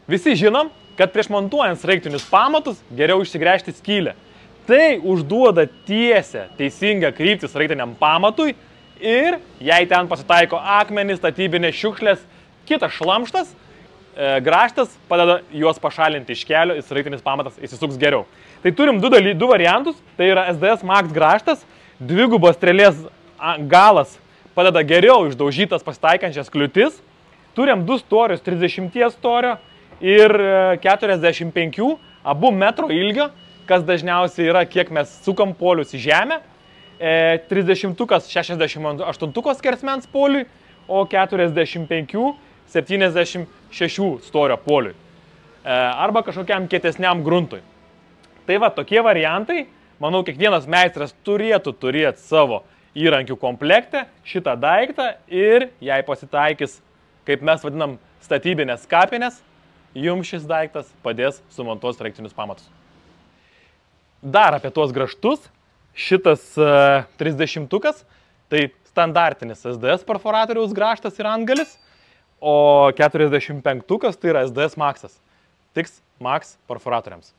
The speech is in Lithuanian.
Visi žinom, kad prieš montuojant sraigtinius pamatus geriau išsigręžti skylę. Tai užduoda tiesę, teisingą kryptį sraigtiniam pamatui ir jei ten pasitaiko akmenys, statybinės šiukšlės, kitas šlamštas, grąžtas padeda juos pašalinti iš kelio ir sraigtinis pamatas įsisuks geriau. Tai turim du variantus, tai yra SDS Max grąžtas, dvigubos strėlės galas padeda geriau išdaužytas pasitaikančias kliūtis. Turim 2 storius 30 storio ir 45, abu metro ilgio, kas dažniausiai yra, kiek mes sukam polius į žemę. 30-ukas 68 skersmens poliui, o 45 76 storio poliui. Arba kažkokiam kietesniam gruntui. Tai va, tokie variantai. Manau, kiekvienas meistras turėtų turėti savo įrankių komplekte šitą daiktą ir jei pasitaikys, kaip mes vadinam, statybinės kapinės, jums šis daiktas padės sumontuoti sraigtinius pamatus. Dar apie tuos grąžtus. Šitas 30-ukas, tai standartinis SDS perforatoriaus grąžtas ir antgalis, o 45-ukas tai yra SDS Maxas. Tiks Max perforatoriams.